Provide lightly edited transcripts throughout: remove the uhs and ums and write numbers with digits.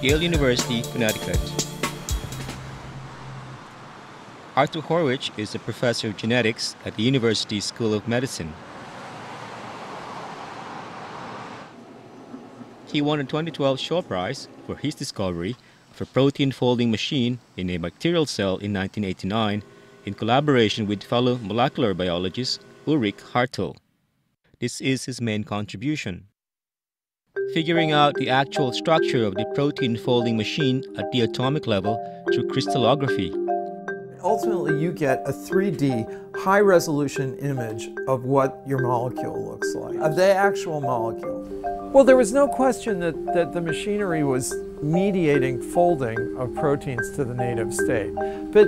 Yale University, Connecticut. Arthur Horwich is a professor of genetics at the University School of Medicine. He won a 2012 Shaw Prize for his discovery of a protein folding machine in a bacterial cell in 1989 in collaboration with fellow molecular biologist Ulrich Hartl. This is his main contribution: figuring out the actual structure of the protein folding machine at the atomic level through crystallography. Ultimately, you get a 3D high-resolution image of what your molecule looks like, of the actual molecule. Well, there was no question that the machinery was mediating folding of proteins to the native state. But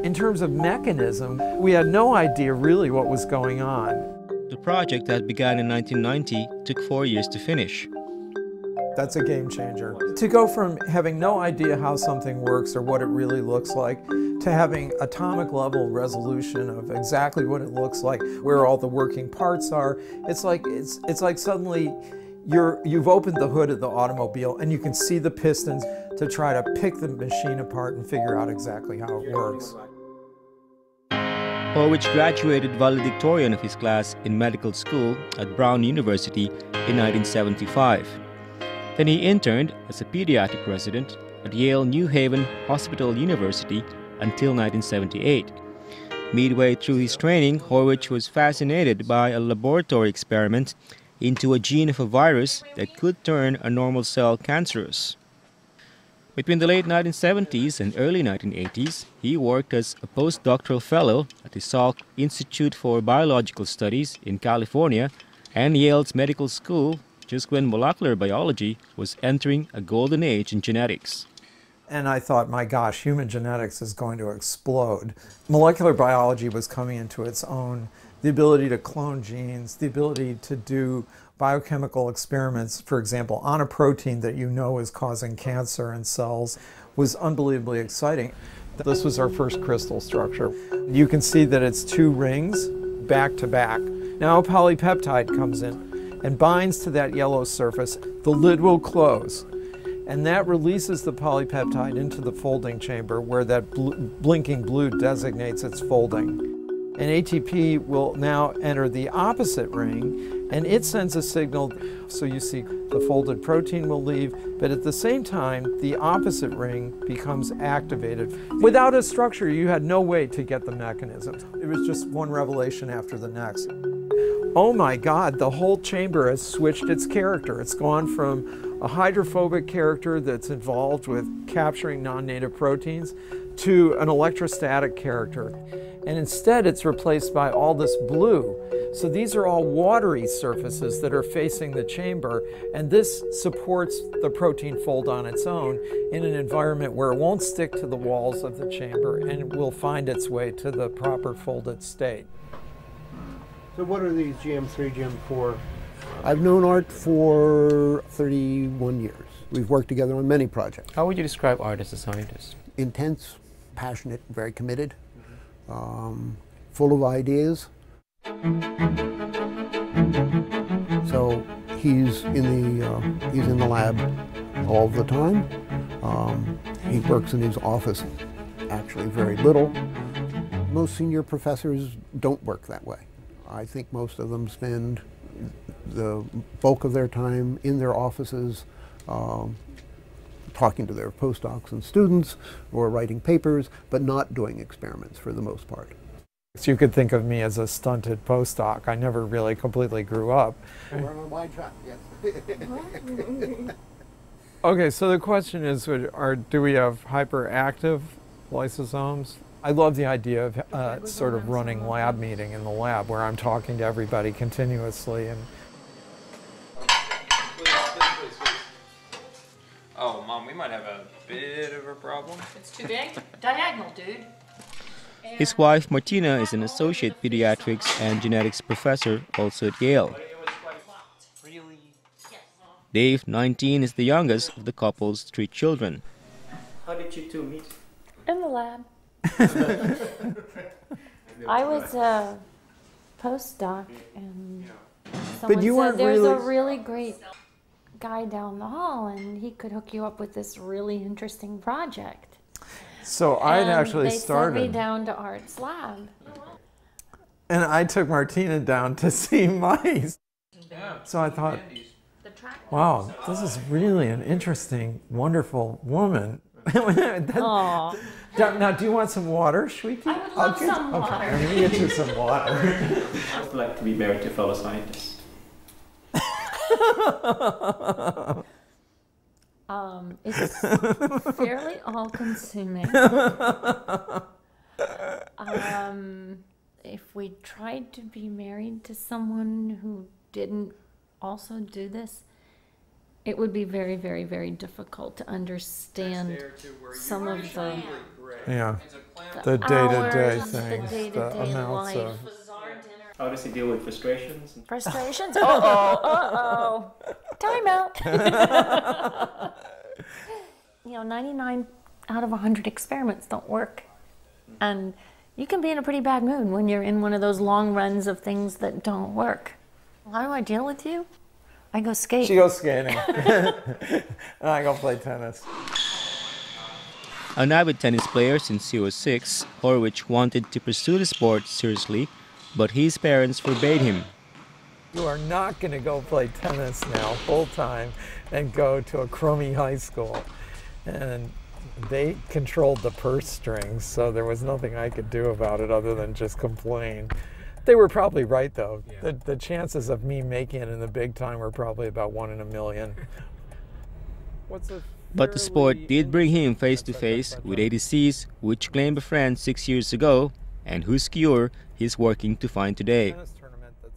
in terms of mechanism, we had no idea really what was going on. The project that began in 1990 took 4 years to finish. That's a game changer. To go from having no idea how something works or what it really looks like to having atomic level resolution of exactly what it looks like, where all the working parts are, it's like suddenly you've opened the hood of the automobile and you can see the pistons to try to pick the machine apart and figure out exactly how it works. Horwich graduated valedictorian of his class in medical school at Brown University in 1975. Then he interned as a pediatric resident at Yale New Haven Hospital University until 1978. Midway through his training, Horwich was fascinated by a laboratory experiment into a gene of a virus that could turn a normal cell cancerous. Between the late 1970s and early 1980s, he worked as a postdoctoral fellow at the Salk Institute for Biological Studies in California and Yale's Medical School, just when molecular biology was entering a golden age in genetics. And I thought, my gosh, human genetics is going to explode. Molecular biology was coming into its own. The ability to clone genes, the ability to do biochemical experiments, for example, on a protein that you know is causing cancer in cells, was unbelievably exciting. This was our first crystal structure. You can see that it's 2 rings back to back. Now a polypeptide comes in and binds to that yellow surface. The lid will close, and that releases the polypeptide into the folding chamber where that blinking blue designates its folding. And ATP will now enter the opposite ring, and it sends a signal. So you see the folded protein will leave, but at the same time, the opposite ring becomes activated. Without a structure, you had no way to get the mechanism. It was just one revelation after the next. Oh my God, the whole chamber has switched its character. It's gone from a hydrophobic character that's involved with capturing non-native proteins to an electrostatic character. And instead it's replaced by all this blue. So these are all watery surfaces that are facing the chamber, and this supports the protein fold on its own in an environment where it won't stick to the walls of the chamber and it will find its way to the proper folded state. So what are these GM3, GM4? I've known Art for 31 years. We've worked together on many projects. How would you describe Art as a scientist? Intense, passionate, very committed, full of ideas. So he's in the lab all the time. He works in his office actually very little. Most senior professors don't work that way. I think most of them spend the bulk of their time in their offices talking to their postdocs and students or writing papers, but not doing experiments for the most part. So you could think of me as a stunted postdoc. I never really completely grew up. We're on a wide shot, yes. Okay, so the question is, do we have hyperactive lysosomes? I love the idea of sort of running lab meeting in the lab where I'm talking to everybody continuously. And oh, Mom, we might have a bit of a problem. It's too big. Diagonal, dude. His wife, Martina, is an associate pediatrics and genetics professor, also at Yale. Dave, 19, is the youngest of the couple's 3 children. How did you two meet? In the lab. I was a postdoc, and someone you said weren't there's really... a really great guy down the hall, and he could hook you up with this really interesting project. So I'd actually They started. sent me down to Art's lab. And I took Martina down to see mice. So I thought, wow, this is really an interesting, wonderful woman. Aw. Now, do you want some water, Sweetie? I would love some water. I'm going to get you some water. I'd like to be married to a fellow scientist. It's fairly all-consuming. If we tried to be married to someone who didn't also do this, it would be very, very, very difficult to understand some of the Yeah, the day-to-day hours, the things, the day-to-day amounts life. of... How does he deal with frustrations? Frustrations? Uh-oh. Time out. 99 out of 100 experiments don't work. And you can be in a pretty bad mood when you're in one of those long runs of things that don't work. How do I deal with you? I go skate. She goes skating. And I go play tennis. An avid tennis player since he was 6, Horwich wanted to pursue the sport seriously, but his parents forbade him. You are not going to go play tennis now full time and go to a crummy high school. And they controlled the purse strings, so there was nothing I could do about it other than just complain. They were probably right, though. Yeah. The chances of me making it in the big time were probably about 1 in a million. But the sport did bring him face to face with a disease which claimed a friend 6 years ago and whose cure he's working to find today.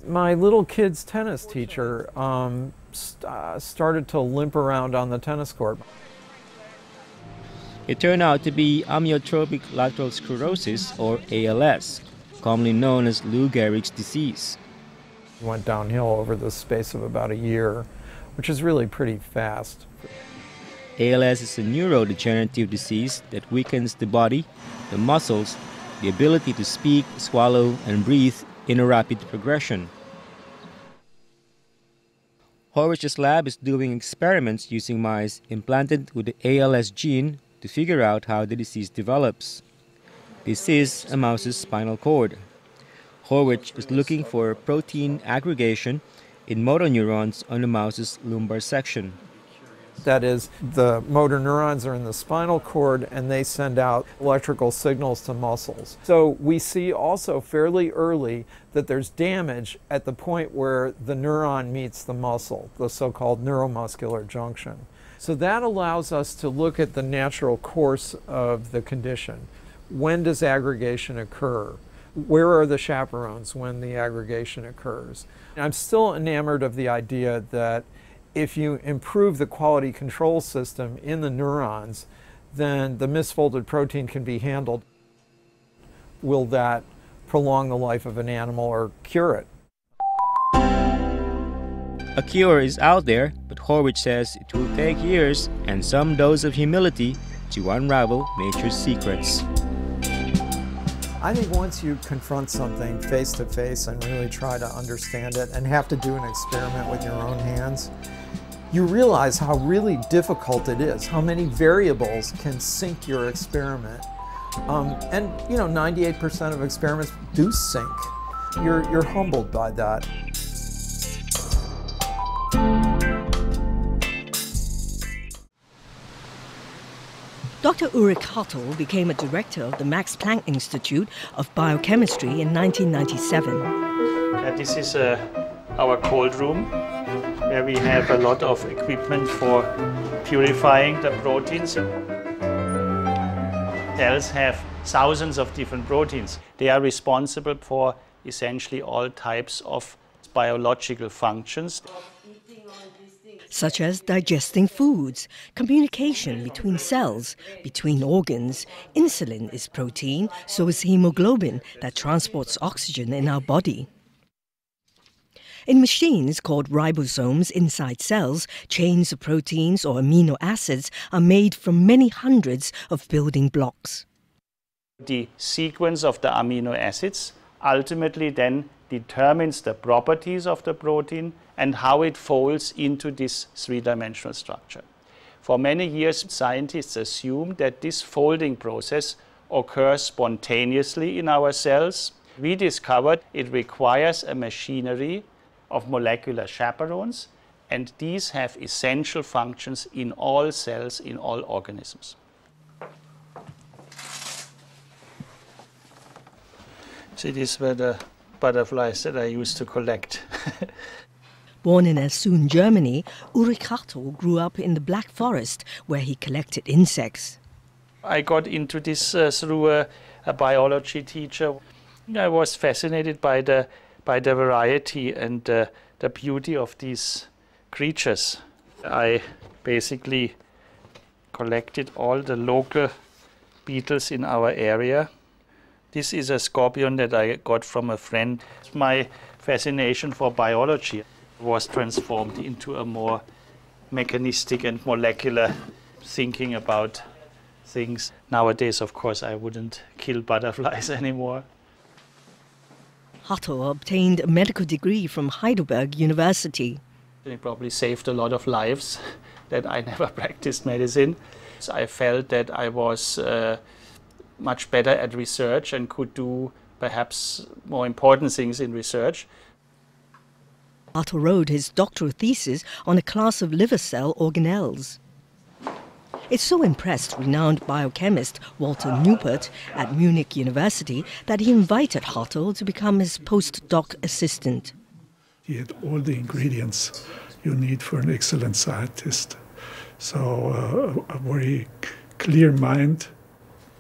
My little kid's tennis teacher started to limp around on the tennis court. It turned out to be amyotrophic lateral sclerosis, or ALS, commonly known as Lou Gehrig's disease. It went downhill over the space of about a year, which is really pretty fast. ALS is a neurodegenerative disease that weakens the body, the muscles, the ability to speak, swallow, and breathe in a rapid progression. Horwich's lab is doing experiments using mice implanted with the ALS gene to figure out how the disease develops. This is a mouse's spinal cord. Horwich is looking for protein aggregation in motor neurons on the mouse's lumbar section. That is, the motor neurons are in the spinal cord and they send out electrical signals to muscles. So we see also fairly early that there's damage at the point where the neuron meets the muscle, the so-called neuromuscular junction. So that allows us to look at the natural course of the condition. When does aggregation occur? Where are the chaperones when the aggregation occurs? I'm still enamored of the idea that if you improve the quality control system in the neurons, then the misfolded protein can be handled. Will that prolong the life of an animal or cure it? A cure is out there, but Horwich says it will take years and some dose of humility to unravel nature's secrets. I think once you confront something face to face and really try to understand it and have to do an experiment with your own hands, you realize how really difficult it is, how many variables can sink your experiment. And 98% of experiments do sink. You're humbled by that. Dr. Ulrich Hartl became a director of the Max Planck Institute of Biochemistry in 1997. This is our cold room, where we have a lot of equipment for purifying the proteins. Cells have thousands of different proteins. They are responsible for essentially all types of biological functions, such as digesting foods, communication between cells, between organs. Insulin is protein, so is hemoglobin that transports oxygen in our body. In machines called ribosomes inside cells, chains of proteins or amino acids are made from many hundreds of building blocks. The sequence of the amino acids ultimately then determines the properties of the protein and how it folds into this three-dimensional structure. For many years, scientists assumed that this folding process occurs spontaneously in our cells. We discovered it requires a machinery of molecular chaperones, and these have essential functions in all cells, in all organisms. See, these were the butterflies that I used to collect. Born in Elsum, Germany, Ulrich Hartl grew up in the Black Forest, where he collected insects. I got into this through a biology teacher. I was fascinated by the variety and the beauty of these creatures. I basically collected all the local beetles in our area. This is a scorpion that I got from a friend. My fascination for biology was transformed into a more mechanistic and molecular thinking about things. Nowadays, of course, I wouldn't kill butterflies anymore. Hartl obtained a medical degree from Heidelberg University. It probably saved a lot of lives that I never practiced medicine. So I felt that I was much better at research and could do perhaps more important things in research. Hartl wrote his doctoral thesis on a class of liver cell organelles. It so impressed renowned biochemist Walter Neupert at Munich University that he invited Hartl to become his postdoc assistant. He had all the ingredients you need for an excellent scientist. So a very clear mind,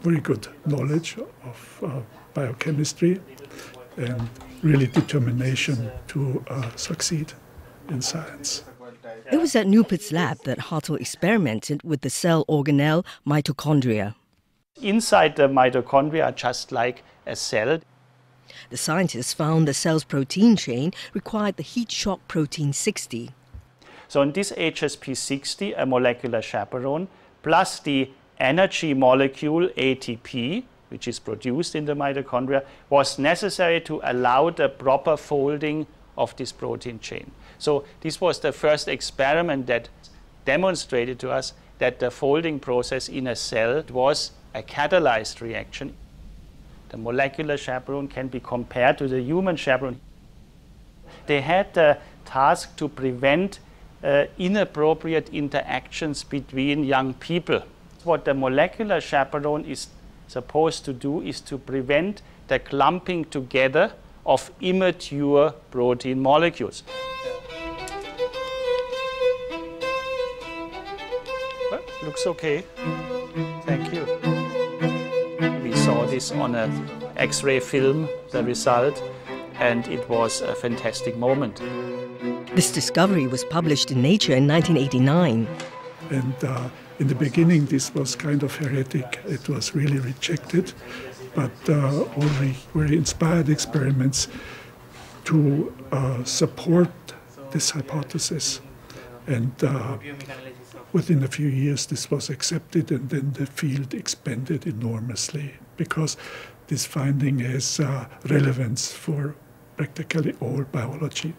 very good knowledge of biochemistry, and really determination to succeed in science. It was at Neupert's lab that Hartl experimented with the cell organelle mitochondria. Inside the mitochondria, just like a cell. The scientists found the cell's protein chain required the heat shock protein 60. So in this HSP60, a molecular chaperone, plus the energy molecule ATP, which is produced in the mitochondria, was necessary to allow the proper folding of this protein chain. So this was the first experiment that demonstrated to us that the folding process in a cell was a catalyzed reaction. The molecular chaperone can be compared to the human chaperone. They had the task to prevent inappropriate interactions between young people. What the molecular chaperone is supposed to do is to prevent the clumping together of immature protein molecules. Well, looks okay. Thank you. We saw this on an X-ray film, the result, and it was a fantastic moment. This discovery was published in Nature in 1989. And in the beginning, this was kind of heretic. It was really rejected. But Ulrich very inspired experiments to support this hypothesis. And within a few years, this was accepted, and then the field expanded enormously because this finding has relevance for practically all biology.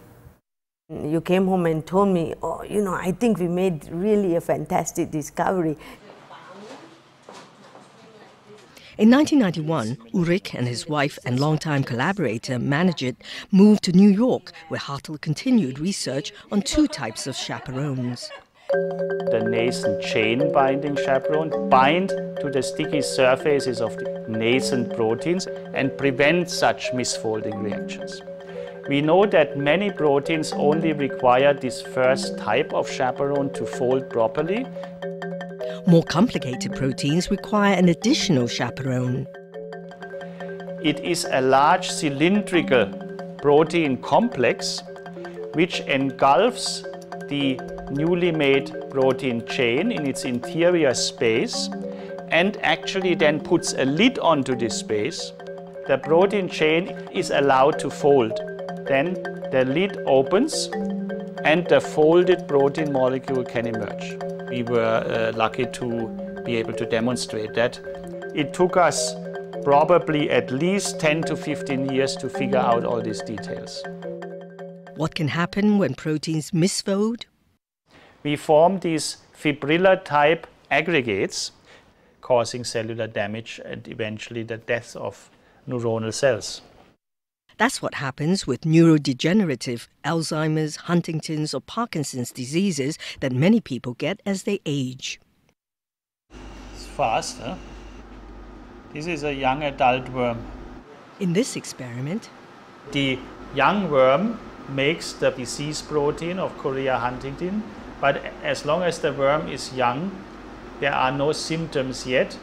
You came home and told me, oh, you know, I think we made really a fantastic discovery. In 1991, Ulrich and his wife and longtime collaborator Manjit moved to New York, where Hartl continued research on two types of chaperones. The nascent chain-binding chaperone bind to the sticky surfaces of the nascent proteins and prevent such misfolding reactions. We know that many proteins only require this first type of chaperone to fold properly. More complicated proteins require an additional chaperone. It is a large cylindrical protein complex which engulfs the newly made protein chain in its interior space and actually then puts a lid onto this space. The protein chain is allowed to fold. Then the lid opens and the folded protein molecule can emerge. We were lucky to be able to demonstrate that. It took us probably at least 10 to 15 years to figure out all these details. What can happen when proteins misfold? We form these fibrillar-type aggregates, causing cellular damage and eventually the death of neuronal cells. That's what happens with neurodegenerative Alzheimer's, Huntington's or Parkinson's diseases that many people get as they age. It's fast, huh? This is a young adult worm. In this experiment, the young worm makes the disease protein of chorea Huntington, but as long as the worm is young, there are no symptoms yet.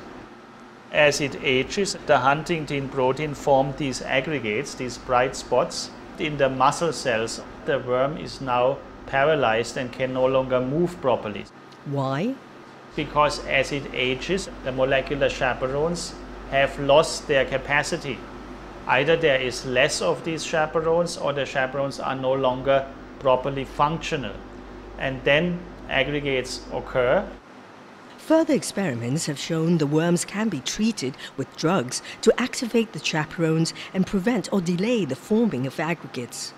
As it ages, the Huntington protein forms these aggregates, these bright spots, in the muscle cells. The worm is now paralyzed and can no longer move properly. Why? Because as it ages, the molecular chaperones have lost their capacity. Either there is less of these chaperones or the chaperones are no longer properly functional. And then aggregates occur. Further experiments have shown the worms can be treated with drugs to activate the chaperones and prevent or delay the forming of aggregates.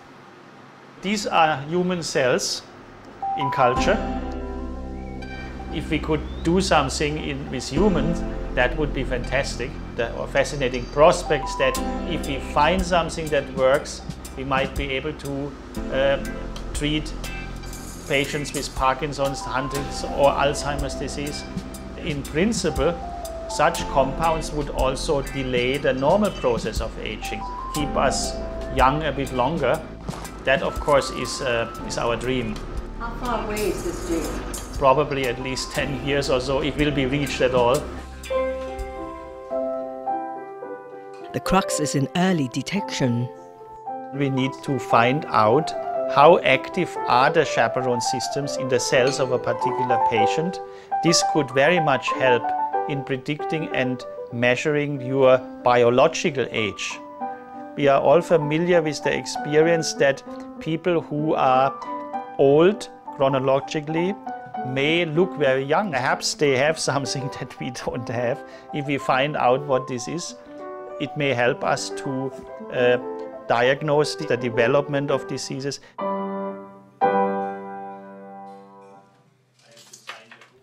These are human cells in culture. If we could do something with humans, that would be fantastic. The fascinating prospect is that if we find something that works, we might be able to treat patients with Parkinson's, Huntington's or Alzheimer's disease. In principle, such compounds would also delay the normal process of aging, keep us young a bit longer. That, of course, is our dream. How far away is this dream? Probably at least 10 years or so, it will be reached at all. The crux is in early detection. We need to find out how active are the chaperone systems in the cells of a particular patient. This could very much help in predicting and measuring your biological age. We are all familiar with the experience that people who are old chronologically may look very young. Perhaps they have something that we don't have. If we find out what this is, it may help us to diagnose the development of diseases.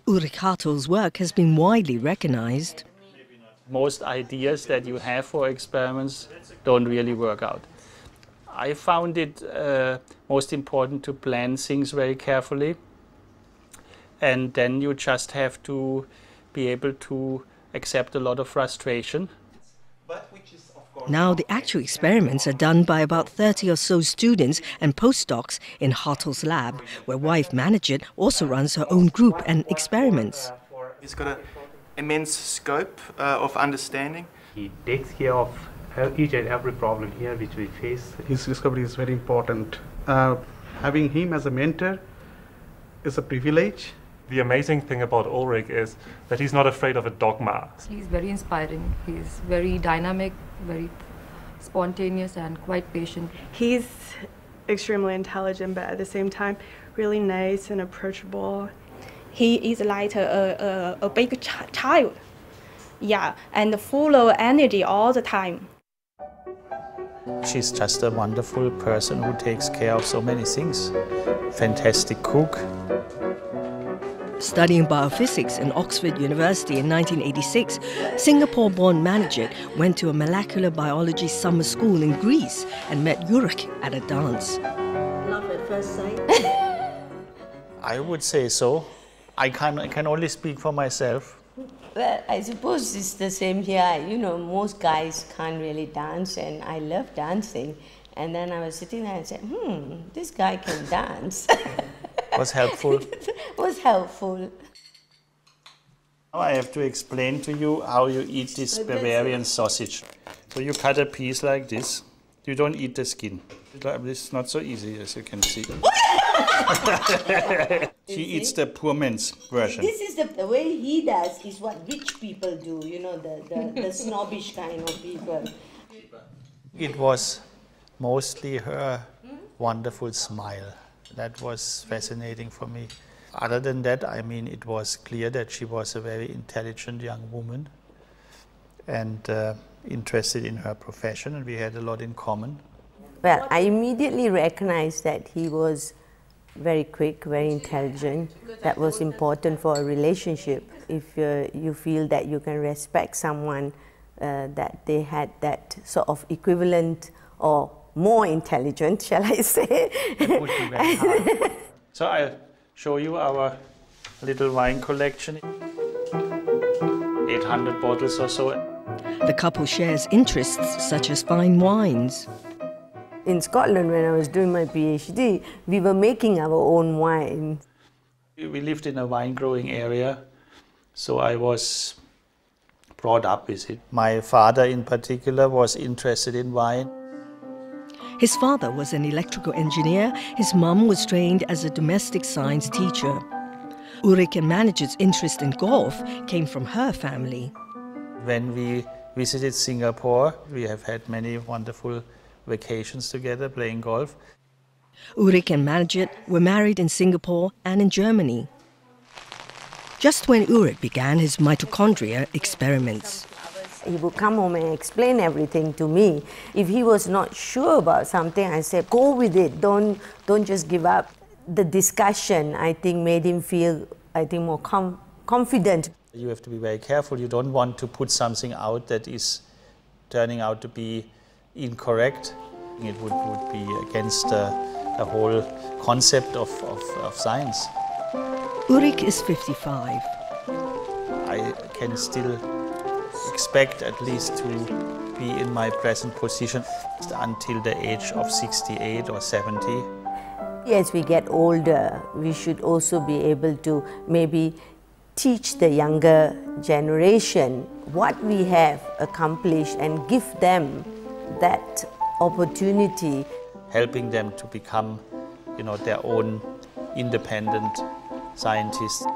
Ulrich Hartel's work has been widely recognized. Most ideas that you have for experiments don't really work out. I found it most important to plan things very carefully, and then you just have to be able to accept a lot of frustration. Now the actual experiments are done by about 30 or so students and postdocs in Hartel's lab, where wife Manijit also runs her own group and experiments. He's got an immense scope of understanding. He takes care of each and every problem here which we face. His discovery is very important. Having him as a mentor is a privilege. The amazing thing about Ulrich is that he's not afraid of a dogma. He's very inspiring. He's very dynamic, very spontaneous and quite patient. He's extremely intelligent, but at the same time really nice and approachable. He is like a big child, yeah, and full of energy all the time. She's just a wonderful person who takes care of so many things. Fantastic cook. Studying biophysics in Oxford University in 1986, Singapore-born Manijit went to a molecular biology summer school in Greece and met Ulrich at a dance. Love at first sight? I would say so. I can only speak for myself. Well, I suppose it's the same here. You know, most guys can't really dance, and I love dancing. And then I was sitting there and said, this guy can dance. Was helpful. Was helpful. Now I have to explain to you how you eat this Bavarian sausage. So you cut a piece like this. You don't eat the skin. It's not so easy, as you can see. She eats the poor man's version. This is the way he does is what rich people do, you know, the snobbish kind of people. It was mostly her wonderful smile. That was fascinating for me. Other than that, I mean, it was clear that she was a very intelligent young woman. And interested in her profession, and we had a lot in common. Well, I immediately recognized that he was very quick, very intelligent. That was important for a relationship. If you feel that you can respect someone, that they had that sort of equivalent or more intelligent, shall I say? That would be very hard. So I'll show you our little wine collection. 800 bottles or so. The couple shares interests such as fine wines. In Scotland, when I was doing my PhD, we were making our own wine. We lived in a wine growing area, so I was brought up with it. My father in particular was interested in wine. His father was an electrical engineer. His mum was trained as a domestic science teacher. Ulrich and Manijit's interest in golf came from her family. When we visited Singapore, we have had many wonderful vacations together playing golf. Ulrich and Manijit were married in Singapore and in Germany. Just when Ulrich began his mitochondria experiments. He would come home and explain everything to me. If he was not sure about something, I said, go with it, don't just give up. The discussion, I think, made him feel, more confident. You have to be very careful. You don't want to put something out that is turning out to be incorrect. It would be against the whole concept of science. Ulrich is 55. I can still expect at least to be in my present position until the age of 68 or 70. As we get older, we should also be able to maybe teach the younger generation what we have accomplished and give them that opportunity. Helping them to become, their own independent scientists.